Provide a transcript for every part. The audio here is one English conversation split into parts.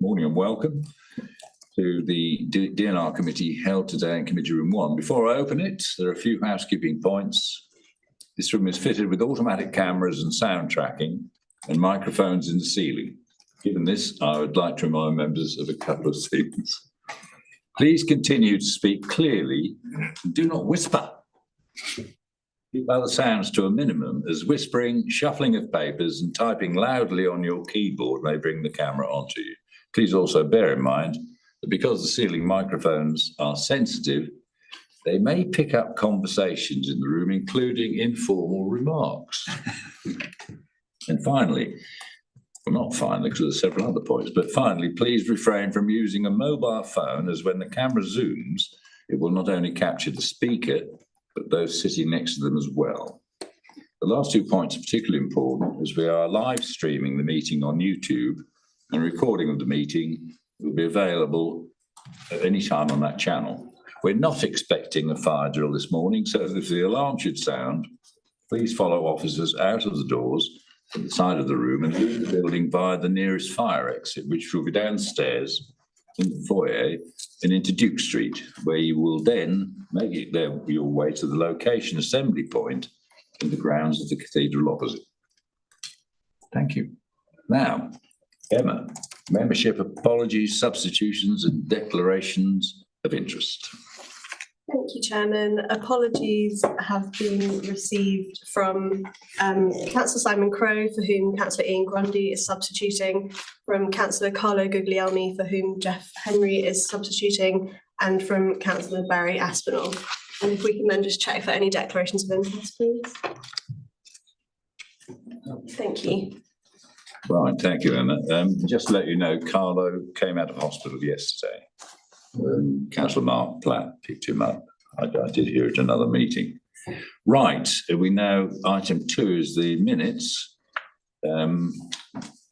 Morning and welcome to the DNR committee held today in Committee Room 1. Before I open it, there are a few housekeeping points. This room is fitted with automatic cameras and sound tracking and microphones in the ceiling. Given this, I would like to remind members of a couple of things. Please continue to speak clearly and do not whisper. Keep other sounds to a minimum, as whispering, shuffling of papers and typing loudly on your keyboard may bring the camera onto you. Please also bear in mind that because the ceiling microphones are sensitive, they may pick up conversations in the room, including informal remarks. And finally, well, not finally, because there's several other points, but finally, please refrain from using a mobile phone, as when the camera zooms, it will not only capture the speaker, but those sitting next to them as well. The last 2 points are particularly important, as we are live streaming the meeting on YouTube, and a recording of the meeting will be available at any time on that channel. We're not expecting a fire drill this morning, so if the alarm should sound, please follow officers out of the doors at the side of the room and leave the building via the nearest fire exit, which will be downstairs in the foyer and into Duke Street, where you will then make your way to the location assembly point in the grounds of the cathedral opposite. Thank you. Now, Emma, membership apologies, substitutions and declarations of interest. Thank you, Chairman. Apologies have been received from Councillor Simon Crowe, for whom Councillor Ian Grundy is substituting, from Councillor Carlo Guglielmi, for whom Jeff Henry is substituting, and from Councillor Barry Aspinall. And if we can then just check for any declarations of interest, please. Thank you. Right, thank you, Emma. Just to let you know, Carlo came out of hospital yesterday. Councillor Mark Platt picked him up. I did hear at another meeting. Right, we now, item 2 is the minutes.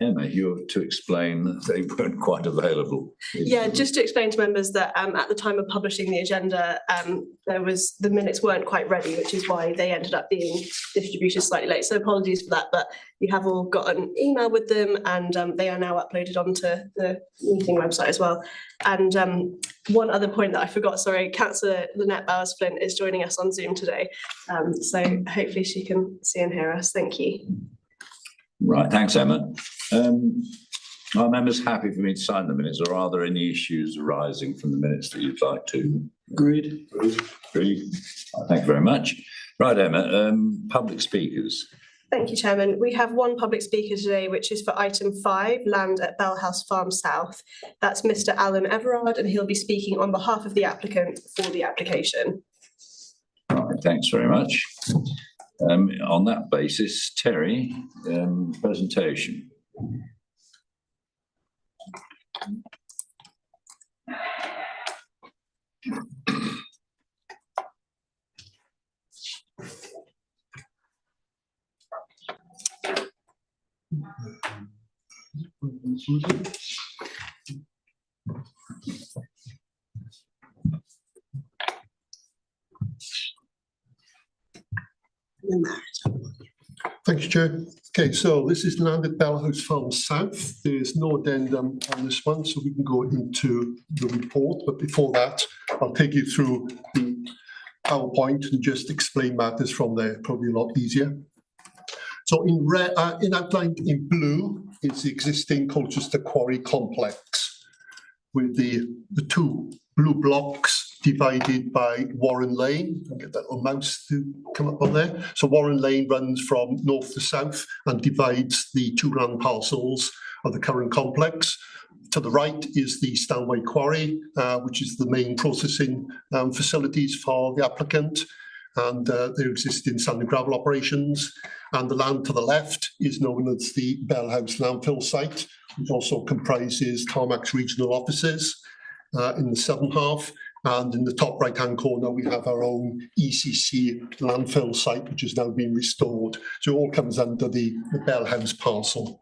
Emma, you're to explain that they weren't quite available. Yeah, just to explain to members that at the time of publishing the agenda, the minutes weren't quite ready, which is why they ended up being distributed slightly late. So apologies for that, but you have all got an email with them, and they are now uploaded onto the meeting website as well. And one other point that I forgot, sorry, Councillor Lynette Bowers-Flint is joining us on Zoom today. So hopefully she can see and hear us. Thank you. Right, thanks, Emma. Are members happy for me to sign the minutes, or are there any issues arising from the minutes that you'd like to? Agreed. Agreed. Thank you very much. Right, Emma, public speakers. Thank you, Chairman. We have one public speaker today, which is for item 5, land at Bell House Farm South. That's Mr. Alan Everard, and he'll be speaking on behalf of the applicant for the application. Right, thanks very much. On that basis, Terry, presentation. Thank you, Chair. Okay, so this is land at Bell House Farm South. There's no addendum on this one, so we can go into the report. But before that, I'll take you through the PowerPoint and just explain matters from there, probably a lot easier. So in outlined in blue is the existing Colchester Quarry complex, with the 2 blue blocks divided by Warren Lane. I'll get that little mouse to come up on there. So Warren Lane runs from north to south and divides the 2 land parcels of the current complex. To the right is the Stanway Quarry, which is the main processing facilities for the applicant, and their existing sand and gravel operations. And the land to the left is known as the Bell House landfill site, which also comprises Tarmac regional offices in the southern half. And in the top right-hand corner, we have our own ECC landfill site, which has now been restored. So it all comes under the Bell House parcel.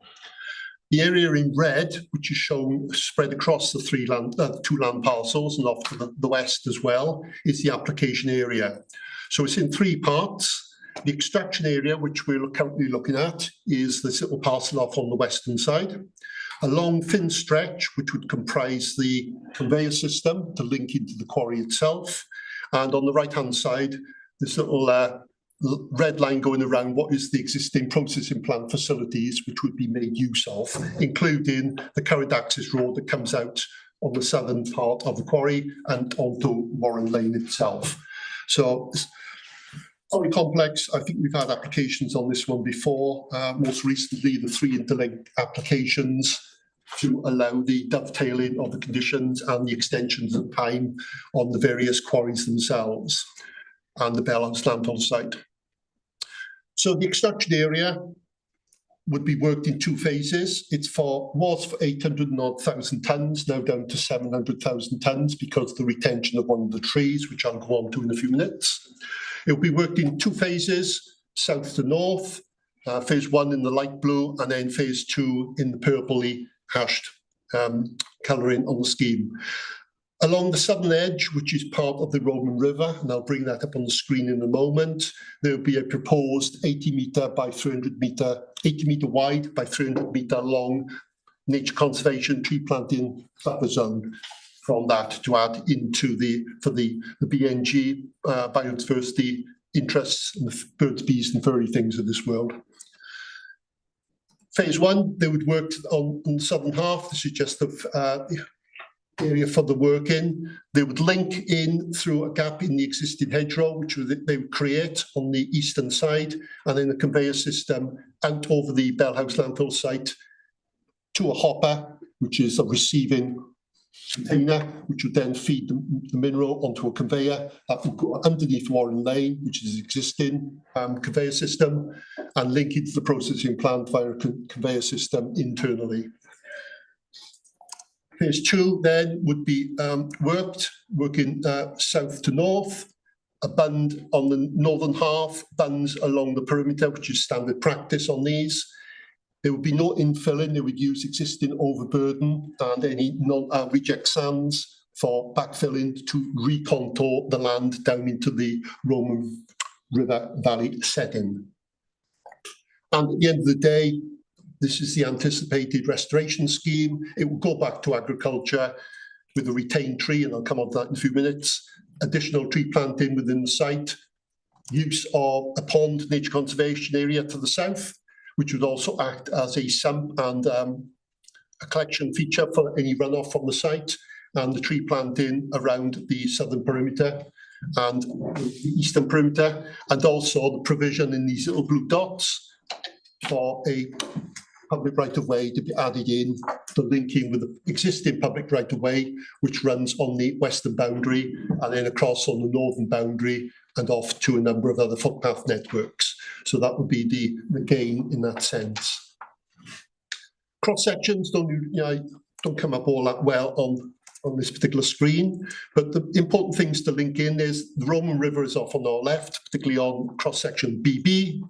The area in red, which is shown spread across the 2 land parcels and off to the west as well, is the application area. So it's in 3 parts. The extraction area, which we're currently looking at, is this little parcel off on the western side. A long thin stretch which would comprise the conveyor system to link into the quarry itself. And on the right-hand side, this little red line going around what is the existing processing plant facilities which would be made use of, including the current access road that comes out on the southern part of the quarry and onto Warren Lane itself. So it's very complex. I think we've had applications on this one before, most recently the 3 interlinked applications to allow the dovetailing of the conditions and the extensions of time on the various quarries themselves and the Bellhouse landfill site. So the extraction area would be worked in 2 phases. Was for 800,000 tonnes, now down to 700,000 tonnes because of the retention of one of the trees, which I'll go on to in a few minutes. It will be worked in 2 phases, south to north, phase 1 in the light blue, and then phase 2 in the purpley hashed colouring on the scheme. Along the southern edge, which is part of the Roman River, and I'll bring that up on the screen in a moment, there will be a proposed 80 metre by 300 metre, 80 metre wide by 300 metre long nature conservation tree planting buffer zone from that to add into for the BNG biodiversity interests and the birds, bees and furry things of this world. Phase 1, they would work on the southern half. This is just the area for the work in. They would link in through a gap in the existing hedgerow, which they would create on the eastern side, and then a conveyor system out over the Bellhouse landfill site to a hopper, which is a receiving container, which would then feed the mineral onto a conveyor that would go underneath Warren Lane, which is existing conveyor system, and link into the processing plant via a conveyor system internally. Phase 2 then would be working south to north, a bund on the northern half, bunds along the perimeter, which is standard practice on these. There would be no infilling. They would use existing overburden and any non-reject sands for backfilling to recontour the land down into the Roman River Valley setting. And at the end of the day, this is the anticipated restoration scheme. It will go back to agriculture with a retained tree, and I'll come on to that in a few minutes. Additional tree planting within the site, use of a pond nature conservation area to the south, which would also act as a sump and a collection feature for any runoff from the site, and the tree planting around the southern perimeter and the eastern perimeter, and also the provision in these little blue dots for a public right-of-way to be added in, the linking with the existing public right-of-way, which runs on the western boundary and then across on the northern boundary and off to a number of other footpath networks. So that would be the gain in that sense. Cross sections don't come up all that well on this particular screen, but the important things to link in is the Roman River is off on our left, particularly on cross section BB.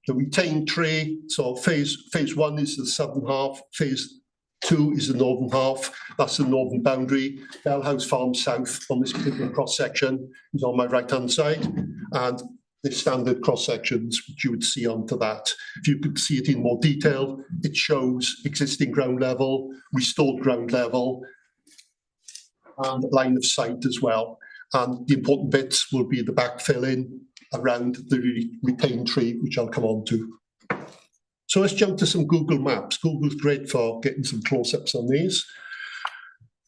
The retained tree, so phase 1 is the southern half, phase 2 is the northern half, that's the northern boundary. Bellhouse Farm South on this particular cross section is on my right hand side, and the standard cross sections which you would see onto that. If you could see it in more detail, it shows existing ground level, restored ground level, and line of sight as well. And the important bits will be the backfilling around the retained tree, which I'll come on to. So let's jump to some Google Maps. Google's great for getting some close-ups on these.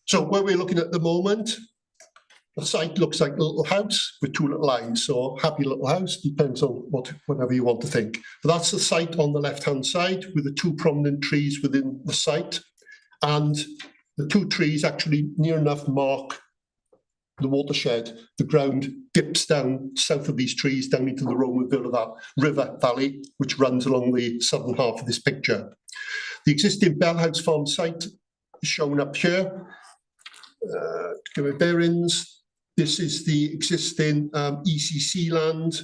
So where we're looking at the moment, the site looks like a little house with 2 little lines. So happy little house, depends on whatever you want to think. But that's the site on the left-hand side with the 2 prominent trees within the site. And the 2 trees actually near enough mark the watershed. The ground dips down south of these trees down into the Roman River Valley, which runs along the southern half of this picture. The existing Bellhouse Farm site is shown up here. To give it bearings, this is the existing ECC land.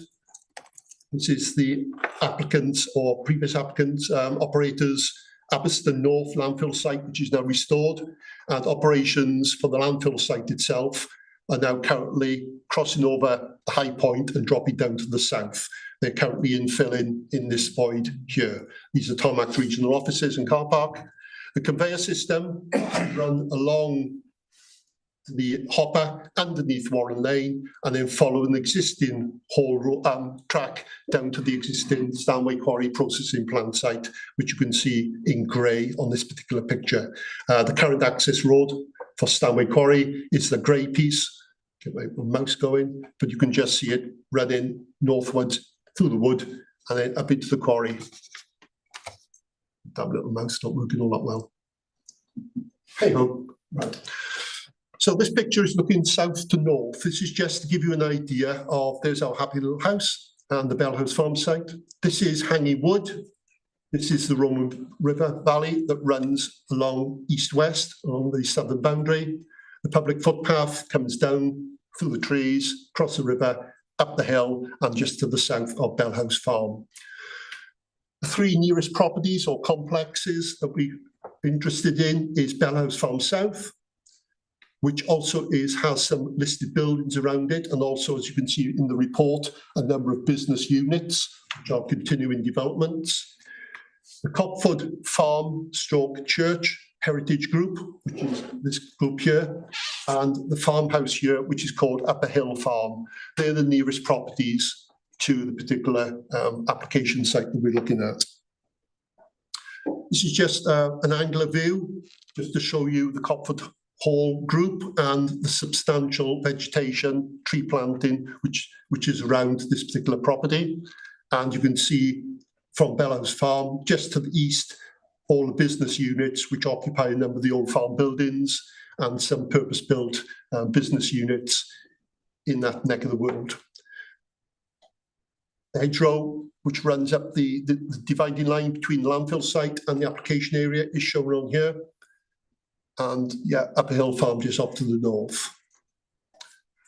This is the applicants or previous applicants, operators, Abbaston North landfill site, which is now restored, and operations for the landfill site itself are now currently crossing over the high point and dropping down to the south. They're currently infilling in this void here. These are Tarmac regional offices and car park. The conveyor system run along the hopper underneath Warren Lane and then follow an existing track down to the existing Stanway Quarry processing plant site, which you can see in grey on this particular picture. The current access road for Stanway Quarry is the grey piece. Get my mouse going, but you can just see it running northwards through the wood and then up into the quarry. That little mouse not working all that well. Hey ho, right. So this picture is looking south to north. This is just to give you an idea of, there's our happy little house and the Bell House Farm site. This is Hanging Wood. This is the Roman River Valley that runs along east-west along the southern boundary. The public footpath comes down through the trees, across the river, up the hill, and just to the south of Bell House Farm. The three nearest properties or complexes that we're interested in is Bell House Farm South, which also has some listed buildings around it, and also, as you can see in the report, a number of business units, which are continuing developments. The Copford Farm / Church Heritage Group, which is this group here, and the farmhouse here, which is called Upper Hill Farm. They're the nearest properties to the particular application site that we're looking at. This is just an angular view, just to show you the Copford Hall group and the substantial vegetation, tree planting, which is around this particular property. And you can see from Bell House Farm, just to the east, all the business units which occupy a number of the old farm buildings and some purpose-built business units in that neck of the world. The hedgerow, which runs up the dividing line between the landfill site and the application area, is shown on here. And yeah, Upper Hill Farm just off to the north.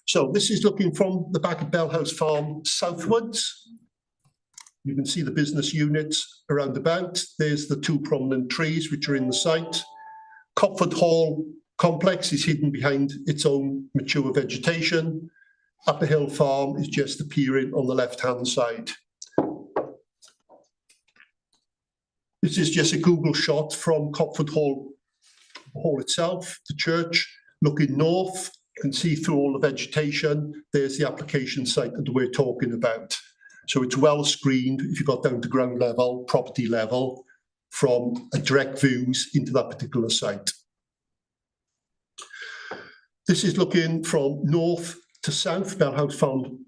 So this is looking from the back of Bell House Farm southwards. You can see the business units around about. There's the two prominent trees which are in the site. Copford Hall complex is hidden behind its own mature vegetation. Upper Hill Farm is just appearing on the left-hand side. This is just a Google shot from Copford Hall itself, the church, looking north. You can see through all the vegetation. There's the application site that we're talking about. So it's well screened if you got down to ground level, property level, from a direct views into that particular site. This is looking from north to south. Bell House Farm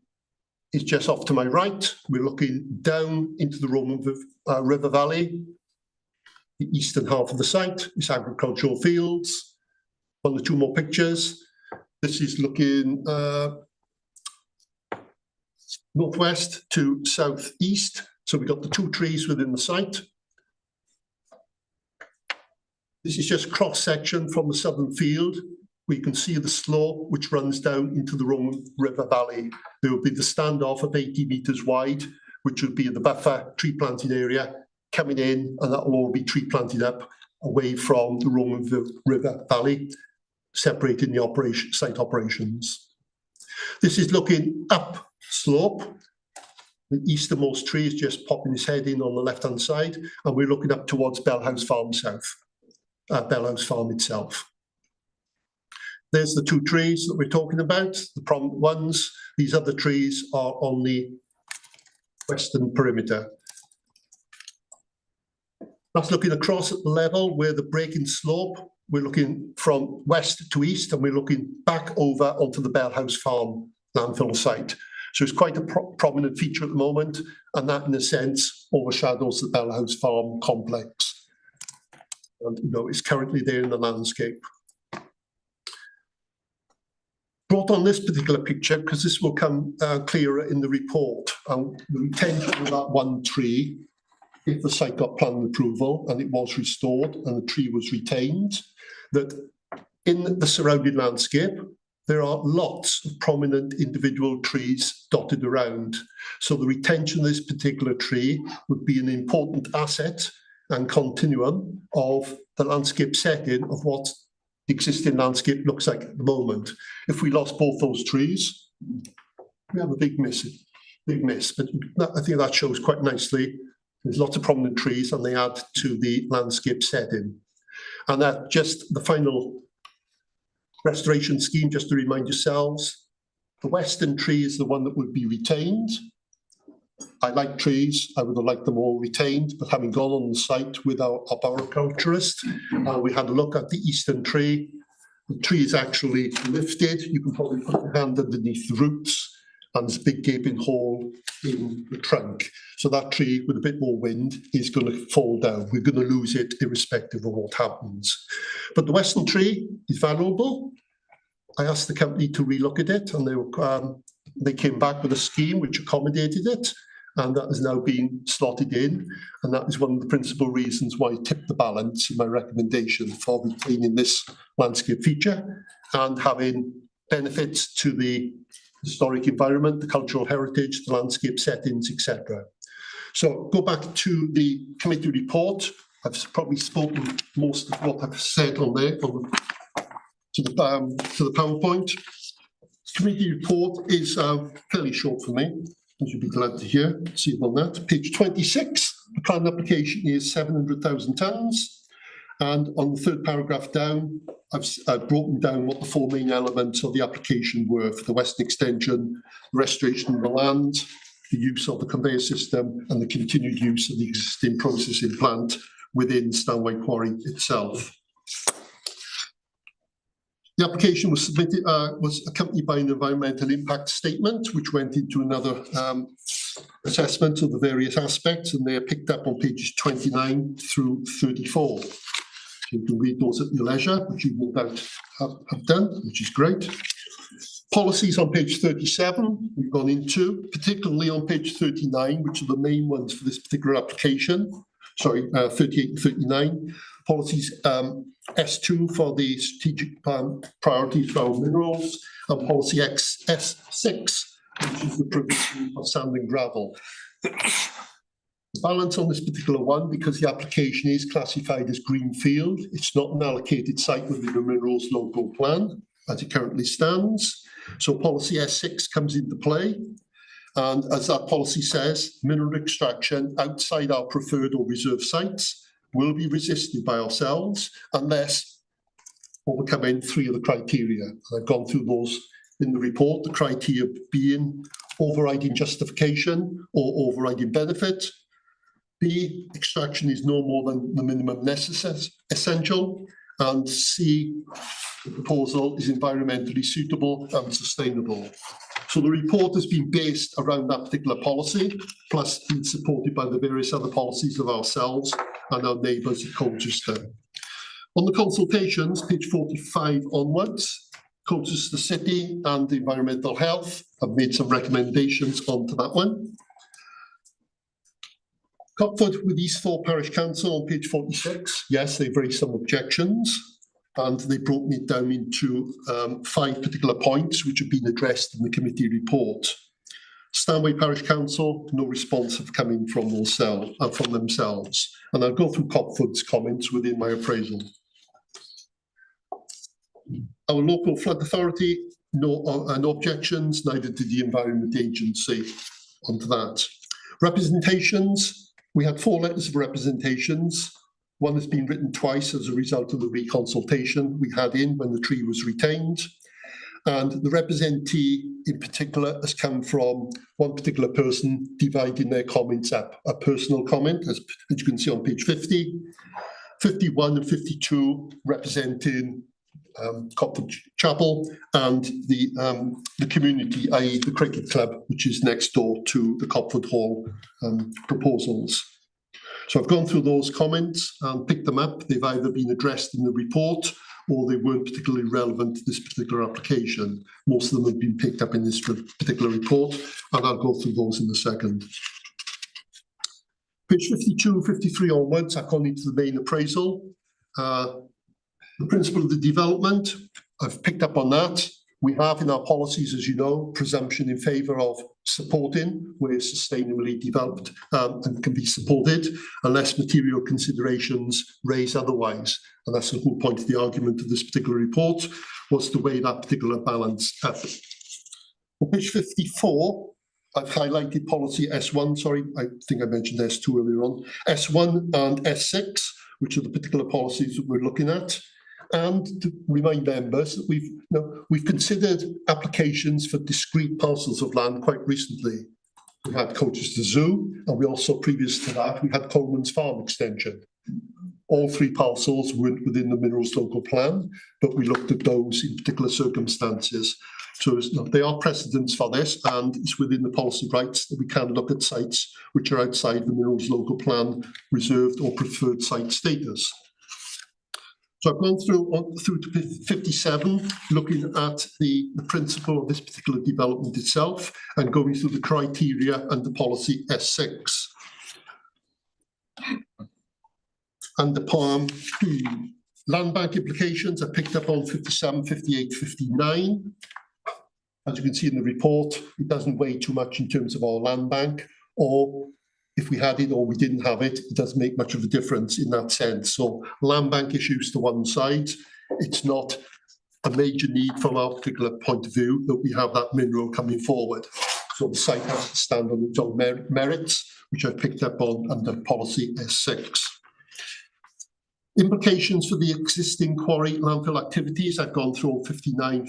is just off to my right. We're looking down into the Roman River Valley. The eastern half of the site is agricultural fields. One or two more pictures. This is looking northwest to southeast. So we've got the two trees within the site. This is just cross section from the southern field. We can see the slope which runs down into the Roman River Valley. There will be the standoff of 80 metres wide, which would be the buffer tree planting area coming in, and that will all be tree planted up away from the Roman River Valley, separating the site operations. This is looking up slope. The easternmost tree is just popping his head in on the left-hand side, and we're looking up towards Bell House Farm South, Bell House Farm itself. There's the two trees that we're talking about, the prominent ones. These other trees are on the western perimeter. That's looking across at the level where the breaking slope. We're looking from west to east, and we're looking back over onto the Bell House Farm landfill site. So it's quite a prominent feature at the moment, and that in a sense overshadows the Bell House Farm complex. And you know, it's currently there in the landscape. Brought on this particular picture because this will come clearer in the report. The retention of that one tree, if the site got planning approval and it was restored and the tree was retained, that in the surrounding landscape, there are lots of prominent individual trees dotted around. So the retention of this particular tree would be an important asset and continuum of the landscape setting of what the existing landscape looks like at the moment. If we lost both those trees, we have a big miss. But I think that shows quite nicely. There's lots of prominent trees and they add to the landscape setting. And that just the final restoration scheme, just to remind yourselves, the western tree is the one that would be retained. I like trees, I would have liked them all retained, but having gone on the site with our arboriculturist, we had a look at the eastern tree. The tree is actually lifted. You can probably put your hand underneath the roots, and there's a big gaping hole in the trunk. So that tree, with a bit more wind, is going to fall down. We're going to lose it irrespective of what happens. But the western tree is valuable. I asked the company to relook at it, and they came back with a scheme which accommodated it, and that has now been slotted in. And that is one of the principal reasons why I tipped the balance in my recommendation for retaining this landscape feature and having benefits to the historic environment, the cultural heritage, the landscape settings, etc. So go back to the committee report. I've probably spoken most of what I've said on there to the PowerPoint. Committee report is fairly short for me, as you'll be glad to hear. See it on that. Page 26, the plan application is 700,000 tonnes. And on the third paragraph down, I've broken down what the four main elements of the application were for the western extension, restoration of the land, the use of the conveyor system, and the continued use of the existing processing plant within Stanway Quarry itself. The application was submitted, was accompanied by an environmental impact statement, which went into another assessment of the various aspects, and they are picked up on pages 29 through 34. You can read those at your leisure, which you no doubt have done, which is great. Policies on page 37, we've gone into, particularly on page 39, which are the main ones for this particular application. Sorry, 38 and 39. Policies S2 for the strategic priorities for our minerals, and policy S6, which is the provision of sand and gravel. The balance on this particular one, because the application is classified as greenfield, it's not an allocated site within the minerals local plan as it currently stands. So policy S6 comes into play. And as that policy says, mineral extraction outside our preferred or reserved sites will be resisted by ourselves unless overcoming three of the criteria. And I've gone through those in the report, the criteria being overriding justification or overriding benefit. B, extraction is no more than the minimum necessary, essential. And C, the proposal is environmentally suitable and sustainable. So the report has been based around that particular policy, plus been supported by the various other policies of ourselves and our neighbours at Colchester. On the consultations, page 45 onwards, Colchester City and Environmental Health have made some recommendations onto that one. Copford with East Thorpe Parish Council on page 46, yes, they've raised some objections, and they've broken it down into 5 particular points which have been addressed in the committee report. Stanway Parish Council, no response have come in from themselves. And I'll go through Copford's comments within my appraisal. Our local flood authority, no objections, neither did the Environment Agency onto that. Representations, we had 4 letters of representations. One has been written twice as a result of the reconsultation we had in when the tree was retained. And the representee in particular has come from one particular person dividing their comments up. A personal comment, as you can see on page 50, 51 and 52 representing Copford Chapel and the community, i.e. the cricket club, which is next door to the Copford Hall proposals. So I've gone through those comments and picked them up. They've either been addressed in the report or they weren't particularly relevant to this particular application. Most of them have been picked up in this particular report, and I'll go through those in a second. Page 52 and 53 onwards, I've gone into the main appraisal. The principle of the development, I've picked up on that. We have in our policies, as you know, presumption in favour of supporting where it's sustainably developed and can be supported unless material considerations raise otherwise. And that's the whole point of the argument of this particular report, was to weigh that particular balance up. On page 54, I've highlighted policy S1, sorry, I think I mentioned S2 earlier on, S1 and S6, which are the particular policies that we're looking at. And to remind members that we've considered applications for discrete parcels of land quite recently. We had Colchester Zoo, and we also, previous to that, we had Coleman's Farm extension. All three parcels weren't within the Minerals Local Plan, but we looked at those in particular circumstances. So they are precedents for this, and it's within the policy rights that we can look at sites which are outside the Minerals Local Plan reserved or preferred site status. So I've gone through to 57, looking at the principle of this particular development itself and going through the criteria and the policy S6. And the land bank implications are picked up on 57, 58, 59. As you can see in the report, it doesn't weigh too much in terms of our land bank, or if we had it or we didn't have it, it doesn't make much of a difference in that sense. So land bank issues to one side, it's not a major need from our particular point of view that we have that mineral coming forward. So the site has to stand on its own merits, which I've picked up on under policy S6. Implications for the existing quarry landfill activities, I've gone through all 59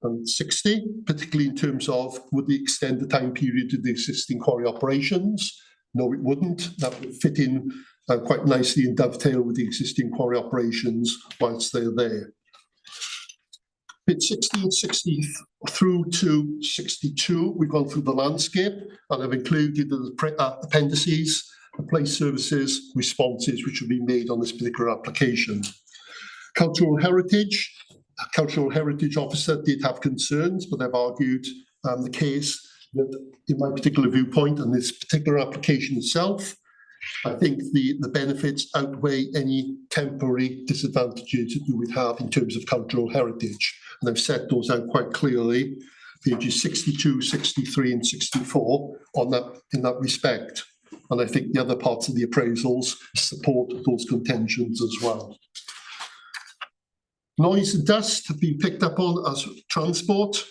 and 60, particularly in terms of would they extend the time period to the existing quarry operations? No, it wouldn't. That would fit in quite nicely and dovetail with the existing quarry operations whilst they're there. Bit 60 and 60 through to 62, we've gone through the landscape, and I've included the appendices, the place services responses which have been made on this particular application. Cultural heritage. A cultural heritage officer did have concerns, but they've argued the case that, in my particular viewpoint, and this particular application itself, I think the benefits outweigh any temporary disadvantages that you would have in terms of cultural heritage. And I've set those out quite clearly, pages 62, 63, and 64 on that in that respect. And I think the other parts of the appraisals support those contentions as well. Noise and dust have been picked up on as transport.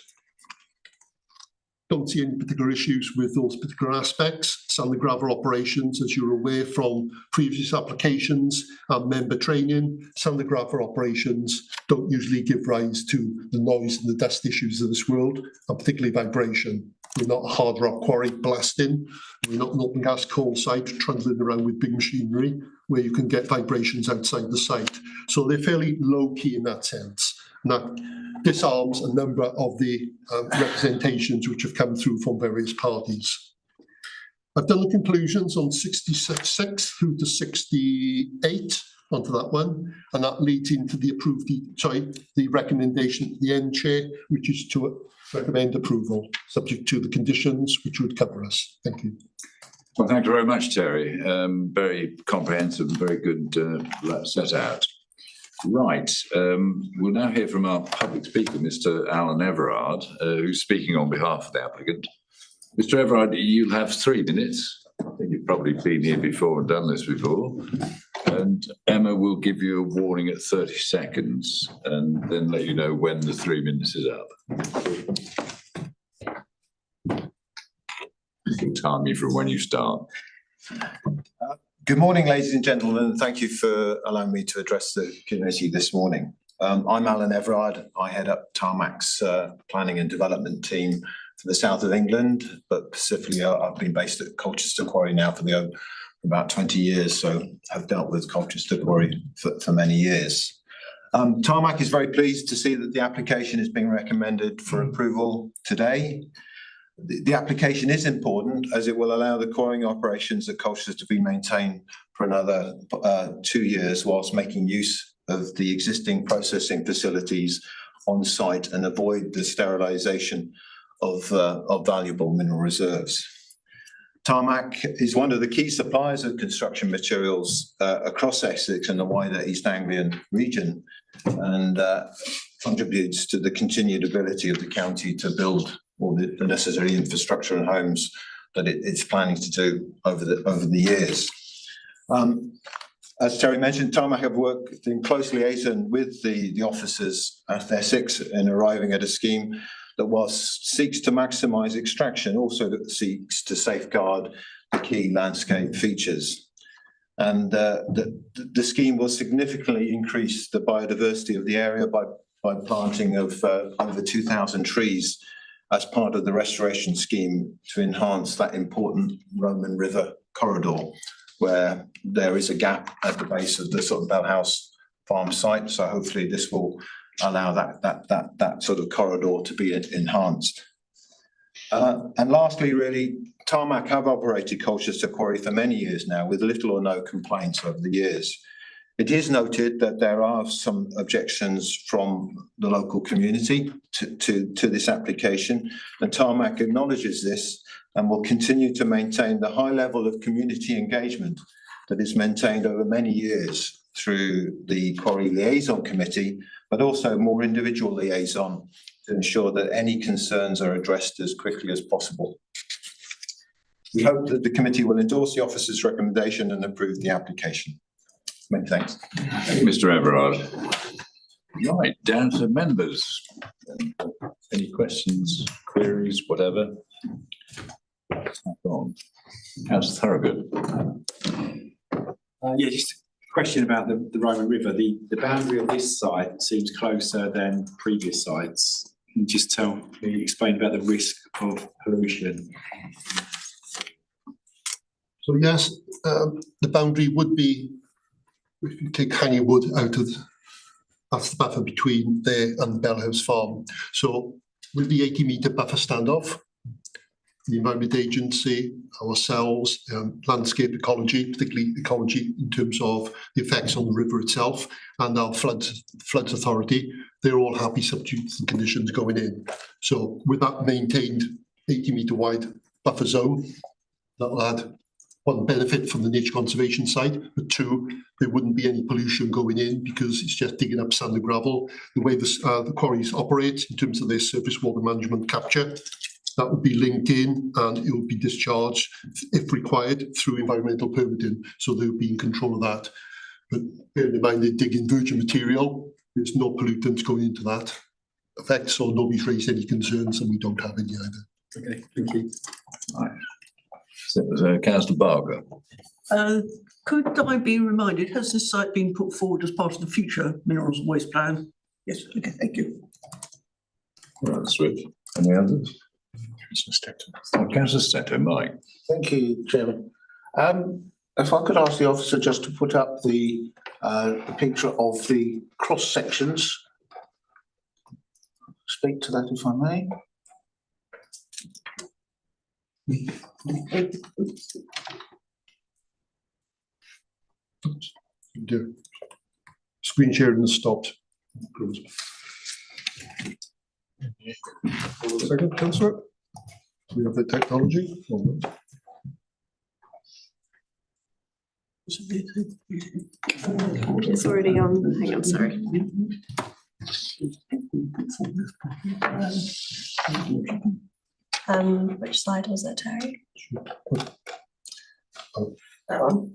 Don't see any particular issues with those particular aspects. Sand and gravel operations, as you're aware from previous applications and member training, sand and gravel operations don't usually give rise to the noise and the dust issues of this world, and particularly vibration. We're not a hard rock quarry blasting. We're not an open gas coal site trundling around with big machinery where you can get vibrations outside the site. So they're fairly low key in that sense. And that disarms a number of the representations which have come through from various parties. I've done the conclusions on 66 through to 68 onto that one, and that leads into the the recommendation at the end, Chair, which is to recommend approval, subject to the conditions which would cover us. Thank you. Well, thank you very much, Terry. Very comprehensive and very good set out. Right, we'll now hear from our public speaker, Mr. Alan Everard, who's speaking on behalf of the applicant. Mr. Everard, you'll have 3 minutes. I think you've probably been here before and done this before. And Emma will give you a warning at 30 seconds and then let you know when the 3 minutes is up. You can time you from when you start. Good morning, ladies and gentlemen. Thank you for allowing me to address the committee this morning. I'm Alan Everard. I head up Tarmac's planning and development team for the south of England, but specifically I've been based at Colchester Quarry now for about 20 years, so I've dealt with Colchester Quarry for many years. Tarmac is very pleased to see that the application is being recommended for approval today. The application is important as it will allow the quarrying operations at Colchester to be maintained for another 2 years whilst making use of the existing processing facilities on site and avoid the sterilisation of valuable mineral reserves. Tarmac is one of the key suppliers of construction materials across Essex and the wider East Anglian region, and contributes to the continued ability of the county to build all the necessary infrastructure and homes that it's planning to do over the years. As Terry mentioned, Tarmac have worked in close liaison with the officers at Essex in arriving at a scheme that whilst seeks to maximise extraction, also that seeks to safeguard the key landscape features. And the scheme will significantly increase the biodiversity of the area by planting of over 2,000 trees as part of the restoration scheme to enhance that important Roman River corridor, where there is a gap at the base of the sort of Bell House farm site. So hopefully this will allow that sort of corridor to be enhanced. And lastly, really, Tarmac have operated Colchester Quarry for many years now with little or no complaints over the years. It is noted that there are some objections from the local community to this application, and Tarmac acknowledges this and will continue to maintain the high level of community engagement that is maintained over many years through the Quarry Liaison Committee, but also more individual liaison to ensure that any concerns are addressed as quickly as possible. We hope that the committee will endorse the officer's recommendation and approve the application. Many thanks. Thank you, Mr. Everard. Right, down to members. Any questions, queries, whatever? Councillor Thorogood. Yeah, just a question about the Roman River. The boundary of this site seems closer than previous sites. Can you just explain about the risk of pollution? So yes, the boundary would be, if you take Hanging Wood out of, that's the buffer between there and Bell House Farm. So with the 80-metre buffer standoff, the Environment Agency, ourselves, landscape ecology, particularly ecology in terms of the effects on the river itself, and our floods authority, they're all happy subject to the conditions going in. So with that maintained 80-metre wide buffer zone, that'll add one benefit from the nature conservation side, but two, there wouldn't be any pollution going in because it's just digging up sand and gravel. The way the quarries operate in terms of their surface water management capture, that would be linked in and it would be discharged if required through environmental permitting. So they would be in control of that. But bearing in mind they're digging virgin material, there's no pollutants going into that effect. So nobody's raised any concerns and we don't have any either. Okay, thank you. Right. So, Councillor Barker. Could I be reminded, has this site been put forward as part of the future minerals and waste plan? Yes, okay, thank you. Right, Swift. Any others? Councillor Stetter, Mike. Thank you, Chairman. If I could ask the officer just to put up the picture of the cross sections. Speak to that if I may. Screen sharing has stopped. Second, Councillor. We have the technology. It's already on. Hang on, sorry. Which slide was it, Terry? That one.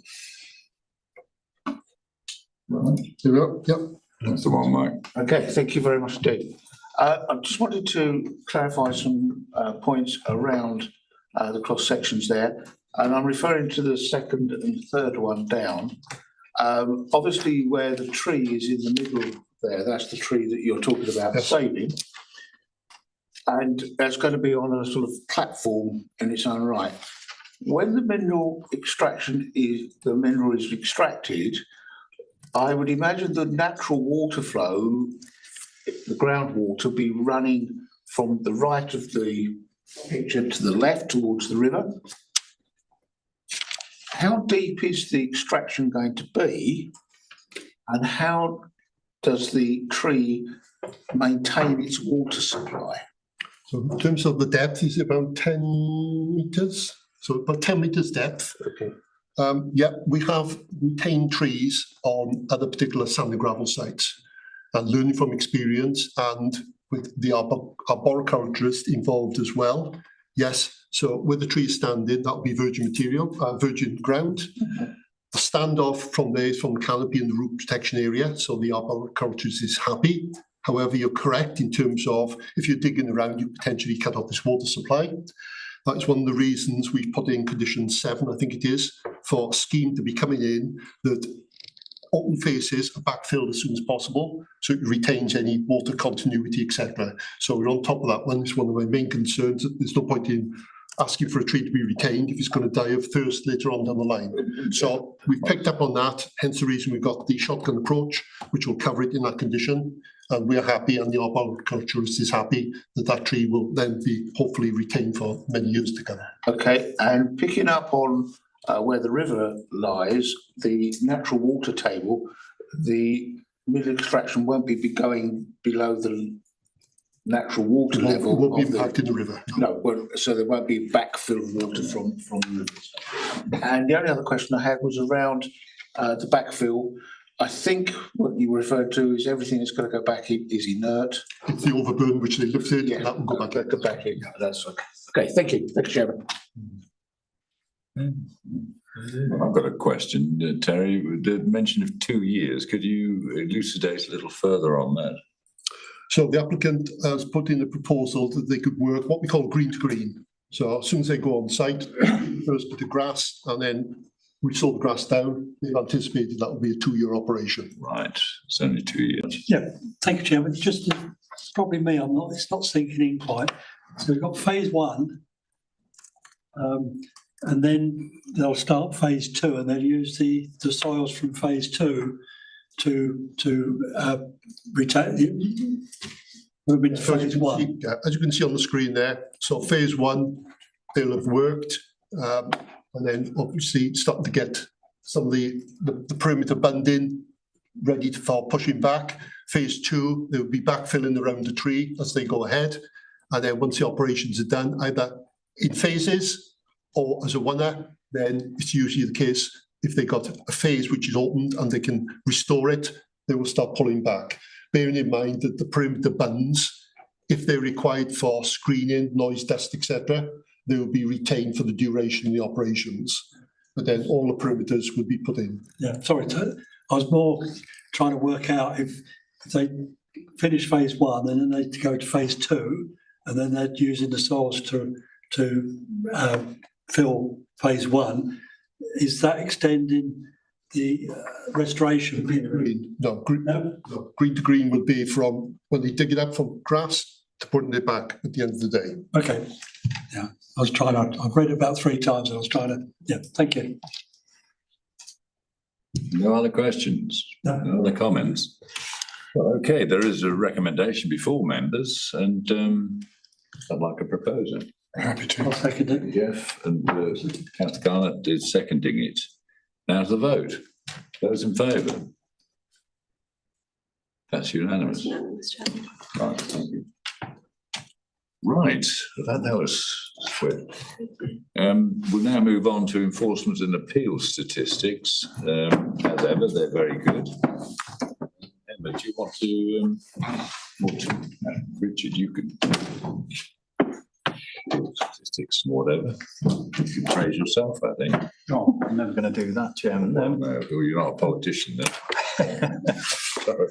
Here we are. Yep. That's the one, Mike. Okay, thank you very much indeed. I just wanted to clarify some points around the cross sections there, and I'm referring to the second and third one down. Obviously, where the tree is in the middle there, that's the tree that you're talking about saving, and that's going to be on a sort of platform in its own right. When the mineral is extracted, I would imagine the natural water flow, the groundwater, be running from the right of the picture to the left towards the river. How deep is the extraction going to be, and how does the tree maintain its water supply? So in terms of the depth, is about 10 metres. So about 10 metres depth. Okay. Yeah, we have retained trees on other particular sand and gravel sites, and learning from experience and with the arboriculturist involved as well. Yes, so where the tree is standing, that will be virgin material, virgin ground. The standoff from there is from the canopy and the root protection area, so the arboriculturist is happy. However, you're correct in terms of if you're digging around, you potentially cut off this water supply. That's one of the reasons we've put in condition 7, I think it is, for a scheme to be coming in that open faces are backfilled as soon as possible, so it retains any water continuity, etc. So we're on top of that one. It's one of my main concerns. There's no point in asking for a tree to be retained if it's going to die of thirst later on down the line. So we've picked up on that, hence the reason we've got the shotgun approach, which will cover it in that condition. And we are happy, and the arboriculturist is happy that that tree will then be hopefully retained for many years to come. Okay, and picking up on where the river lies, the natural water table, the mill extraction won't be going below the natural water level. It won't be of the- impacting the river. No, well, so there won't be backfill water from the rivers. And the only other question I had was around the backfill. I think what you referred to is everything that's going to go back is inert. It's the overburn which they lifted, Yeah, that will go back. Go back in. That's okay. Okay, thank you. Thank you, Chairman. I've got a question, Terry. The mention of 2 years, could you elucidate a little further on that? So the applicant has put in a proposal that they could work what we call green to green. So as soon as they go on site, first bit of grass, and then we saw the grass down. They've anticipated that will be a 2-year operation. Right, it's only 2 years. Yeah, thank you, Chairman. Just it's probably me, it's not sinking in quite. So we've got phase one. And then they'll start phase two and they'll use the soils from phase two to retain. Move into phase one. Yeah, as you can see on the screen there, so phase one, they'll have worked, and then obviously starting to get some of the perimeter bunding ready for pushing back. Phase two, they'll be backfilling around the tree as they go ahead. And then once the operations are done, either in phases or as a one-er, then it's usually the case if they got a phase which is opened and they can restore it, they will start pulling back. Bearing in mind that the perimeter bunds, if they're required for screening, noise, dust, etc., they will be retained for the duration of the operations. But then all the perimeters would be put in. Yeah, sorry, I was more trying to work out if they finish phase one and then they go to phase two, and then they're using the soils to fill phase one. Is that extending the restoration period? Green, no, green, No? no, green to green would be from when they dig it up from grass to putting it back at the end of the day. Okay, yeah, I've read it about 3 times and I was trying to, yeah, thank you. No other questions? No. No other comments? Well, okay, there is a recommendation before members, and I'd like a proposer. Happy I'll second it. Jeff and Councillor Garnett is seconding it. Now to the vote. Those in favour? That's unanimous. Right, thank you. Right, that was swift. We'll now move on to enforcement and appeals statistics. As ever, they're very good. Emma, do you want to, Richard, you can statistics and whatever. You can praise yourself, I think. Oh, I'm never going to do that, Chairman. No, you're not a politician then. Sorry.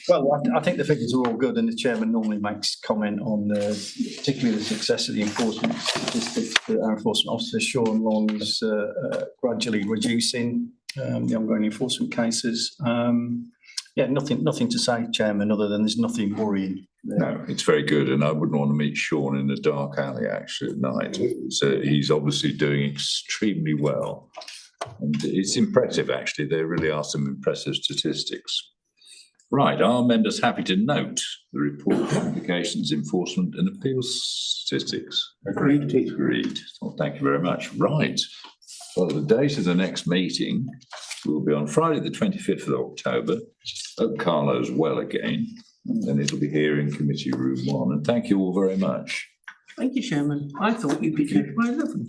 Well, I think the figures are all good, and the Chairman normally makes comment on particularly the success of the enforcement statistics that our enforcement officer, Sean Long, is gradually reducing the ongoing enforcement cases. Yeah, nothing to say, Chairman, other than there's nothing worrying. No, it's very good, and I wouldn't want to meet Sean in a dark alley actually at night. So he's obviously doing extremely well. And it's impressive, actually. There really are some impressive statistics. Right, are members happy to note the report, applications, enforcement and appeals statistics? Agreed. Agreed. Well, thank you very much. Right. Well, the date of the next meeting will be on Friday, the 25th of October at Carlo's Well again. And then it'll be here in Committee Room 1. And thank you all very much. Thank you, Chairman. I thought you'd be finished by 11.